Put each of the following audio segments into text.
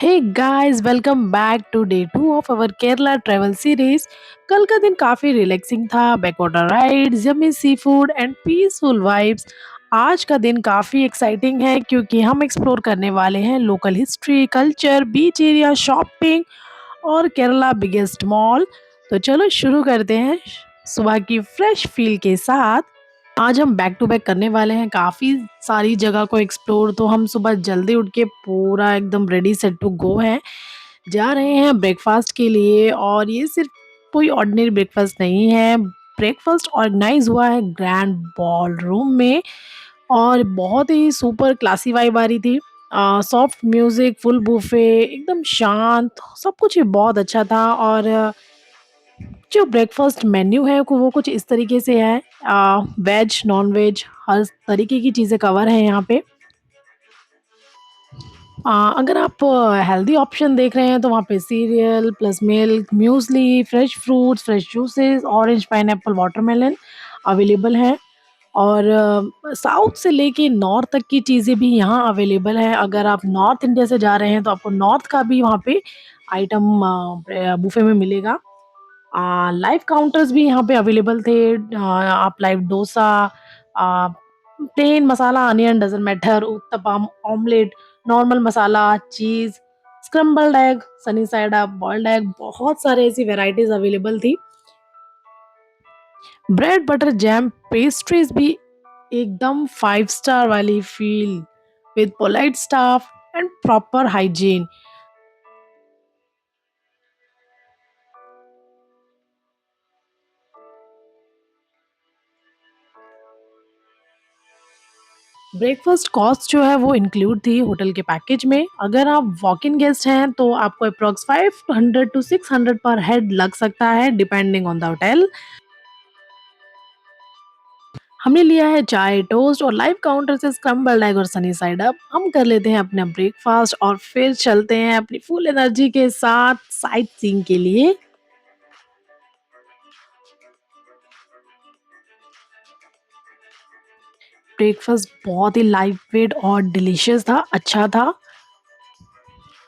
Hey guys, welcome back to day 2 of our Kerala travel series. कल का दिन काफी रिलैक्सिंग था। Backwater rides, yummy sea food and peaceful vibes. आज का दिन काफी एक्साइटिंग है क्योंकि हम एक्सप्लोर करने वाले हैं लोकल हिस्ट्री, कल्चर, बीच एरिया, शॉपिंग और केरला बिगेस्ट मॉल। तो चलो शुरू करते हैं सुबह की फ्रेश फील के साथ। आज हम बैक टू बैक करने वाले हैं काफ़ी सारी जगह को एक्सप्लोर। तो हम सुबह जल्दी उठ के पूरा एकदम रेडी सेट टू गो हैं। जा रहे हैं ब्रेकफास्ट के लिए, और ये सिर्फ कोई ऑर्डिनरी ब्रेकफास्ट नहीं है। ब्रेकफास्ट ऑर्गेनाइज हुआ है ग्रैंड बॉल रूम में, और बहुत ही सुपर क्लासी वाइब आ रही थी। सॉफ्ट म्यूजिक, फुल बुफे, एकदम शांत, सब कुछ ही बहुत अच्छा था। और जो ब्रेकफास्ट मेन्यू है वो कुछ इस तरीके से है। वेज, नॉन वेज, हर तरीके की चीज़ें कवर है यहाँ पे। अगर आप हेल्दी ऑप्शन देख रहे हैं तो वहाँ पे serial plus milk, muesli, fresh fruits, fresh juices, orange, pineapple, watermelon available हैं। और साउथ से लेके नॉर्थ तक की चीज़ें भी यहाँ अवेलेबल है। अगर आप नॉर्थ इंडिया से जा रहे हैं तो आपको नॉर्थ का भी वहाँ पे आइटम बुफे में मिलेगा। लाइव काउंटर्स भी यहाँ पे अवेलेबल थे। आप live dosa, uh, plain masala onion doesn't matter, uttapam, omelette, normal masala, cheese, scrambled egg, sunny side up, boiled egg, बहुत सारे ऐसी वैराइटीज़ अवेलेबल थी। ब्रेड, बटर, जैम, पेस्ट्रीज़ भी एकदम 5 स्टार वाली feel, with polite staff and proper hygiene. Breakfast cost जो है वो इंक्लूड थी होटल के पैकेज में। अगर आप वॉक इन गेस्ट हैं तो आपको अप्रॉक्स 500 टू 600 पर हेड लग सकता है, डिपेंडिंग ऑन द होटल। हमने लिया है चाय, टोस्ट और लाइव काउंटर से स्क्रम्बल्ड एग और सनी साइड अप। हम कर लेते हैं अपना ब्रेकफ़ास्ट और फिर चलते हैं अपनी फुल एनर्जी के साथ साइट सीइंग के लिए। ब्रेकफ़ास्ट बहुत ही लाइट वेट और डिलीशियस था, अच्छा था।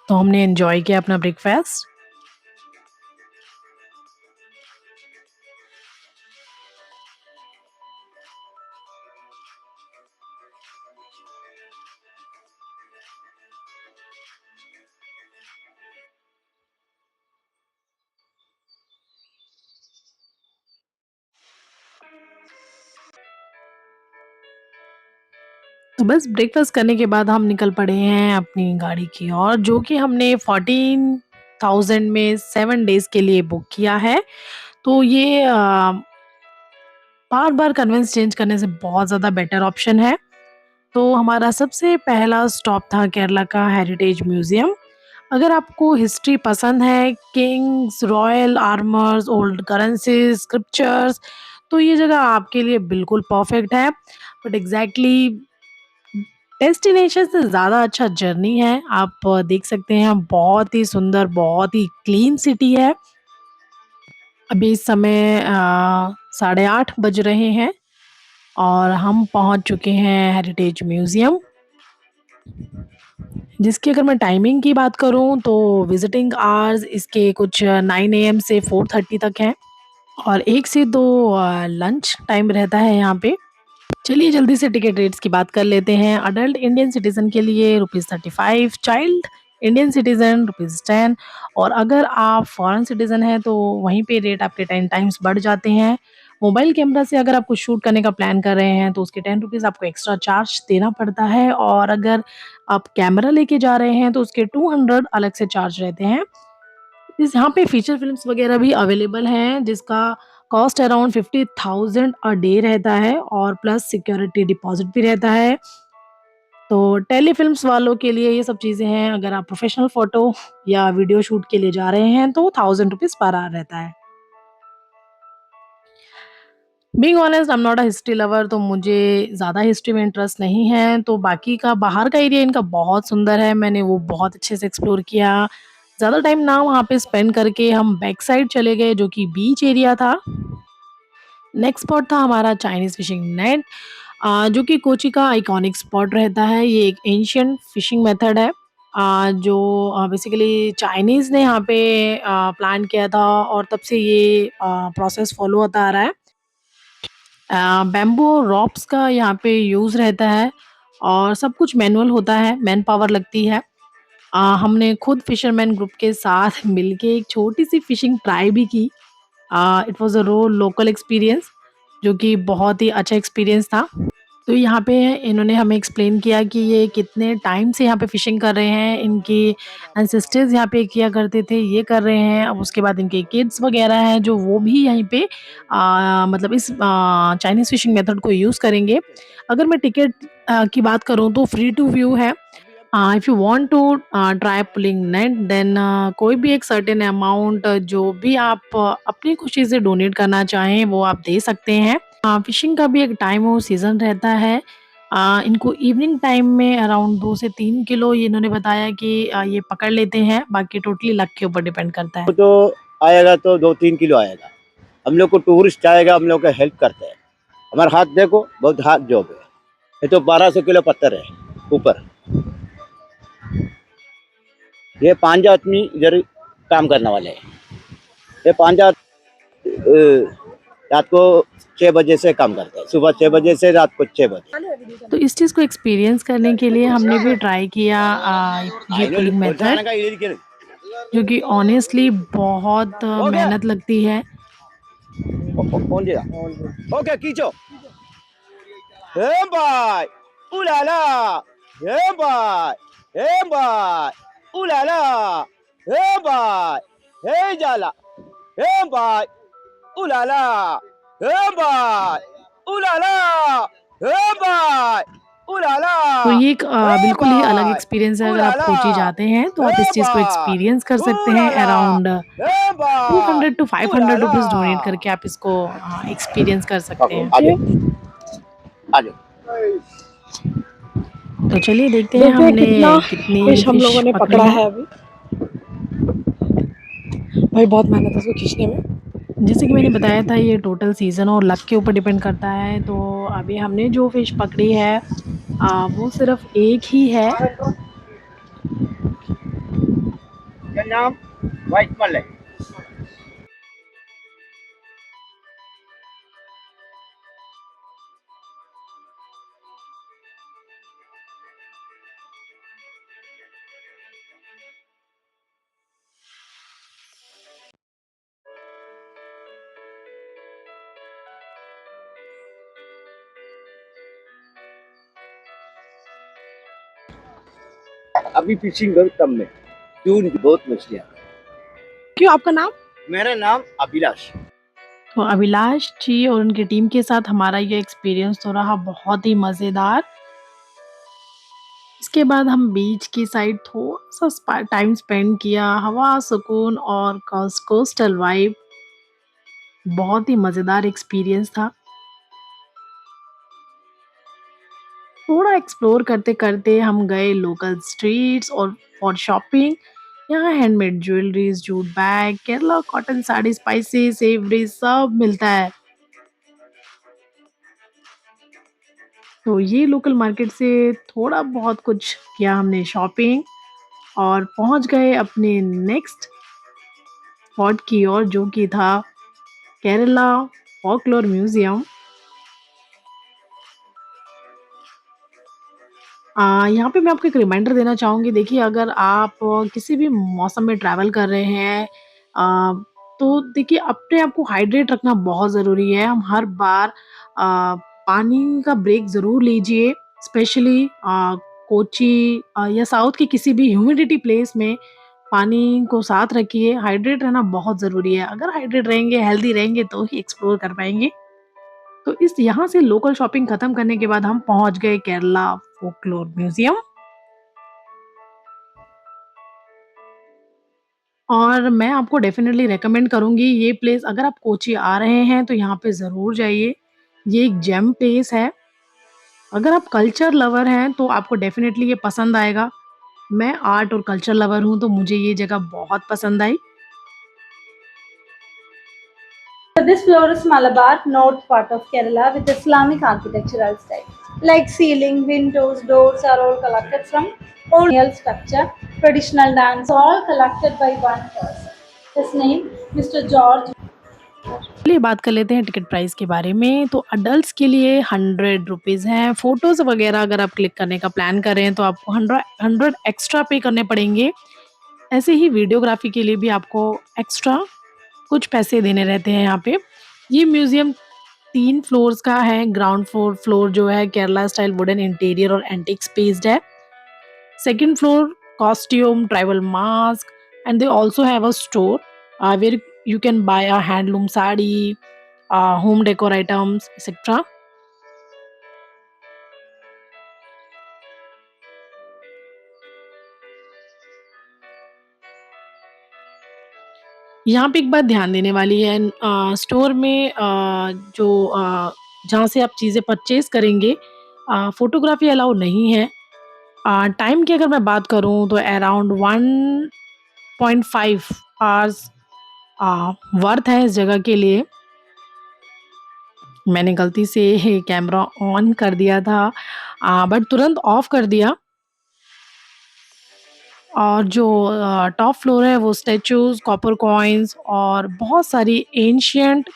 तो हमने एन्जॉय किया अपना ब्रेकफ़ास्ट। तो बस ब्रेकफ़ास्ट करने के बाद हम निकल पड़े हैं अपनी गाड़ी की ओर, जो कि हमने 14,000 में 7 डेज़ के लिए बुक किया है। तो ये बार-बार कन्वेंस चेंज करने से बहुत ज़्यादा बेटर ऑप्शन है। तो हमारा सबसे पहला स्टॉप था केरला का हेरिटेज म्यूज़ियम। अगर आपको हिस्ट्री पसंद है, Kings, royal armours, old currencies, scriptures, तो ये जगह आपके लिए बिल्कुल परफेक्ट है। बट एग्ज़ैक्टली डेस्टिनेशन से ज़्यादा अच्छा जर्नी है। आप देख सकते हैं बहुत ही सुंदर, बहुत ही क्लीन सिटी है। अभी इस समय 8:30 बज रहे हैं और हम पहुंच चुके हैं हेरिटेज म्यूज़ियम, जिसकी अगर मैं टाइमिंग की बात करूं तो विजिटिंग आवर्स इसके कुछ 9 एएम से 4:30 तक हैं, और 1 से 2 लंच टाइम रहता है यहाँ पे। चलिए जल्दी से टिकट रेट्स की बात कर लेते हैं। अडल्ट इंडियन सिटीज़न के लिए ₹35, चाइल्ड इंडियन सिटीज़न ₹10, और अगर आप फॉरेन सिटीज़न हैं तो वहीं पे रेट आपके 10 टाइम्स बढ़ जाते हैं। मोबाइल कैमरा से अगर आप कुछ शूट करने का प्लान कर रहे हैं तो उसके ₹10 आपको एक्स्ट्रा चार्ज देना पड़ता है, और अगर आप कैमरा लेके जा रहे हैं तो उसके 200 अलग से चार्ज रहते हैं। इस यहाँ पे फीचर फ़िल्म्स वग़ैरह भी अवेलेबल हैं, जिसका कॉस्ट अराउंड 50,000 अ डे रहता है, और प्लस सिक्योरिटी डिपॉज़िट भी रहता है। तो टेलीफ़िल्म्स वालों के लिए ये सब चीज़ें हैं। अगर आप प्रोफ़ेशनल फ़ोटो या वीडियो शूट के लिए जा रहे हैं तो ₹1000 पर आवर रहता है। Being honest, I am not a history lover, तो मुझे ज़्यादा हिस्ट्री में इंटरेस्ट नहीं है। तो बाकी का बाहर का एरिया इनका बहुत सुंदर है, मैंने वो बहुत अच्छे से एक्सप्लोर किया। ज़्यादा टाइम ना वहाँ पे स्पेंड करके हम बैक साइड चले गए, जो कि बीच एरिया था। नेक्स्ट स्पॉट था हमारा चाइनीज़ फिशिंग नेट, जो कि कोची का आइकॉनिक स्पॉट रहता है। ये एक एंशिएंट फिशिंग मेथड है। जो बेसिकली चाइनीज़ ने यहाँ पे प्लान किया था और तब से ये प्रोसेस फ़ॉलो होता आ रहा है। बैम्बू रॉप्स का यहाँ पे यूज़ रहता है और सब कुछ मैनुअल होता है, मैन पावर लगती है। हमने खुद फिशरमैन ग्रुप के साथ मिलके एक छोटी-सी फिशिंग ट्राई भी की। It was a local experience जो कि बहुत ही अच्छा एक्सपीरियंस था। तो यहाँ पे इन्होंने हमें एक्सप्लेन किया कि ये कितने टाइम से यहाँ पे फ़िशिंग कर रहे हैं, इनके एंसेस्टर्स यहाँ पे किया करते थे, ये कर रहे हैं। अब उसके बाद इनके किड्स वग़ैरह हैं जो वो भी यहीं पे मतलब इस चाइनीज़ फ़िशिंग मेथड को यूज़ करेंगे। अगर मैं टिकट की बात करूँ तो फ्री टू व्यू है। If you want to try pulling net then कोई भी एक सर्टेन अमाउंट जो भी आप अपनी खुशी से डोनेट करना चाहें वो आप दे सकते हैं। फिशिंग का भी एक टाइम और सीज़न रहता है। इनको इवनिंग टाइम में अराउंड 2 से 3 किलो ये इन्होंने बताया कि ये पकड़ लेते हैं, बाकी टोटली लक के ऊपर डिपेंड करता है। वो तो आएगा तो 2-3 किलो आएगा। हम लोग को टूरिस्ट आएगा, हम लोग का हेल्प करते हैं। हमारा हाथ देखो, बहुत हाथ जॉब है। ये तो 1200 किलो पत्थर है ऊपर। ये 5 आदमी इधर काम करने वाले हैं। ये 5 रात को 6 बजे से काम करते हैं, सुबह 6 बजे से रात को 6 बजे। तो इस चीज़ को एक्सपीरियंस करने के लिए हमने भी ट्राई किया ये पुलिंग मेथड, जो कि ऑनेस्टली बहुत हो गया मेहनत लगती है। कौन दिया? ओके खींचो। हे भाई उलाला, हे भाई, हे भाई उलाला, हे भाई, हे जाला, हे भाई उलाला, हे भाई उलाला, हे भाई उलाला, तो ये एक हे बिल्कुल ही अलग भाई एक्सपीरियंस है। अगर आप उलाला, कोची जाते हैं तो आप हे इस चीज़ को भाई एक्सपीरियंस कर सकते हैं। उलाला, अराउंड हे भाई 200 टू 500 उलाला। रुपीज़ डोनेट करके आप इसको एक्सपीरियंस कर सकते हैं। आ जाओ, आ जाओ। तो चलिए देखते हैं देखते हैं हमने कितना कितनी फिश हम फिश लोगों ने पकड़ी पकड़ा है। है अभी। भाई बहुत मेहनत है इसको खींचने में। जैसे कि मैंने बताया था ये टोटल सीज़न और लक के ऊपर डिपेंड करता है। तो अभी हमने जो फिश पकड़ी है वो सिर्फ़ एक ही है। क्या नाम? White Malay. अभी फिशिंग बहुत कम है, जून बहुत मछलियाँ। क्यों आपका नाम? मेरा नाम अभिलाष। तो अभिलाष जी और उनकी टीम के साथ हमारा ये एक्सपीरियंस तो रहा बहुत ही मज़ेदार। इसके बाद हम बीच की साइड थोड़ा-सा टाइम स्पेंड किया, हवा, सुकून और कोस्टल वाइब बहुत ही मज़ेदार एक्सपीरियंस था। थोड़ा एक्सप्लोर करते-करते हम गए लोकल स्ट्रीट्स और फॉर शॉपिंग। यहाँ handmade jewelries, jute bag, Kerala cotton sari, spices, savouries सब मिलता है। तो ये लोकल मार्केट से थोड़ा बहुत कुछ किया हमने शॉपिंग और पहुँच गए अपने नेक्स्ट स्पॉट की ओर जो कि था केरला फोकलोर म्यूज़ियम। यहाँ पे मैं आपको एक रिमाइंडर देना चाहूँगी। देखिए अगर आप किसी भी मौसम में ट्रैवल कर रहे हैं तो देखिए अपने आप को हाइड्रेट रखना बहुत ज़रूरी है। हम हर बार पानी का ब्रेक ज़रूर लीजिए। स्पेशली कोची या साउथ के किसी भी ह्यूमिडिटी प्लेस में पानी को साथ रखिए। हाइड्रेट रहना बहुत ज़रूरी है। अगर हाइड्रेट रहेंगे, हेल्दी रहेंगे तो ही एक्सप्लोर कर पाएँगे। तो इस यहाँ से लोकल शॉपिंग खत्म करने के बाद हम पहुँच गए केरला फोकलोर म्यूज़ियम। और मैं आपको डेफ़िनेटली रिकमेंड करूँगी ये प्लेस। अगर आप कोची आ रहे हैं तो यहाँ पे ज़रूर जाइए। ये एक जेम प्लेस है। अगर आप कल्चर लवर हैं तो आपको डेफ़िनेटली ये पसंद आएगा। मैं आर्ट और कल्चर लवर हूँ तो मुझे ये जगह बहुत पसंद आई। This floor is Malabar, north part of Kerala with Islamic architectural style. like ceiling, windows, doors are all collected from old colonial structure. Traditional dance all collected by one person. His name Mr. George. चलिए बात कर लेते हैं ticket price के बारे में। तो adults के लिए 100 रुपीज़ हैं। फ़ोटोज़ वगैरह अगर आप क्लिक करने का प्लान कर रहे हैं तो आपको 100 एक्स्ट्रा पे करने पड़ेंगे। ऐसे ही वीडियोग्राफ़ी के लिए भी आपको एक्स्ट्रा कुछ पैसे देने रहते हैं यहाँ पे। ये म्यूज़ियम 3 फ्लोर्स का है। ग्राउंड फ्लोर जो है केरला स्टाइल वुडन इंटीरियर और एंटीक स्पेस्ड है। Second floor, costume, travel mask, and they also have a store where you can buy a handloom sari, home decor items, etc. यहाँ पे एक बात ध्यान देने वाली है स्टोर में जहाँ से आप चीज़ें परचेज़ करेंगे फ़ोटोग्राफ़ी अलाउ नहीं है। टाइम की अगर मैं बात करूँ तो अराउंड 1.5 आवर्स वर्थ है इस जगह के लिए। मैंने गलती से कैमरा ऑन कर दिया था बट तुरंत ऑफ कर दिया। और जो टॉप फ्लोर है वो स्टैचूज़, कॉपर कॉइन्स और बहुत सारी एंशिएंट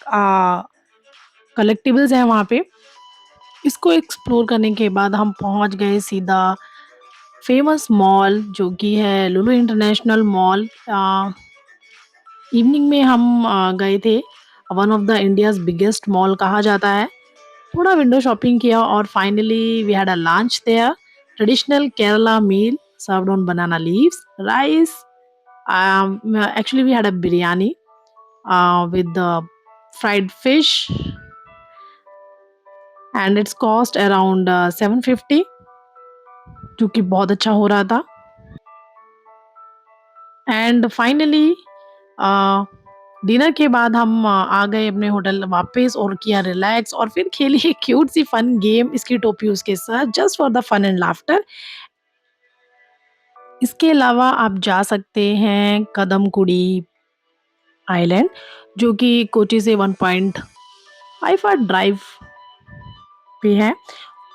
कलेक्टिबल्स हैं वहाँ पे। इसको एक्सप्लोर करने के बाद हम पहुँच गए सीधा फेमस मॉल जो कि है लुलु इंटरनेशनल मॉल। इवनिंग में हम गए थे। One of the India's biggest mall कहा जाता है। थोड़ा विंडो शॉपिंग किया और finally we had a lunch there. Traditional Kerala meal served on banana leaves, rice. Actually, we had a biryani with the fried fish, and it's cost around 750, जो कि बहुत अच्छा हो रहा था। एंड फाइनली डिनर के बाद हम आ गए अपने होटल वापस और किया रिलैक्स और फिर खेली एक क्यूट सी फन गेम इसकी टोपी उसके साथ just for the fun and laughter. इसके अलावा आप जा सकते हैं कदमकुड़ी आइलैंड जो कि कोची से 1.5 आवर ड्राइव पे है।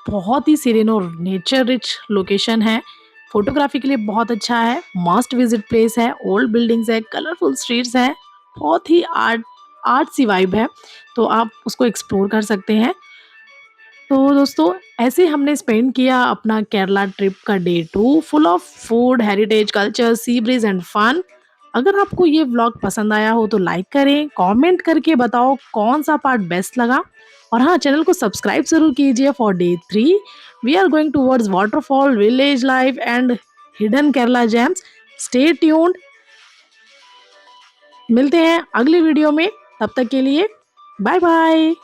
बहुत ही सीरेन और नेचर रिच लोकेशन है। फोटोग्राफी के लिए बहुत अच्छा है। मस्ट विजिट प्लेस है। ओल्ड बिल्डिंग्स है, कलरफुल स्ट्रीट्स है, बहुत ही आर्ट सी वाइब है। तो आप उसको एक्सप्लोर कर सकते हैं। तो दोस्तों ऐसे हमने स्पेंड किया अपना केरला ट्रिप का day 2 full of food, heritage, culture, sea breeze and fun. अगर आपको ये व्लॉग पसंद आया हो तो लाइक करें, कमेंट करके बताओ कौन सा पार्ट बेस्ट लगा। और हाँ, चैनल को सब्सक्राइब ज़रूर कीजिए for day 3। We are going towards waterfall, village life and hidden Kerala gems. Stay tuned. मिलते हैं अगली वीडियो में, तब तक के लिए बाय बाय।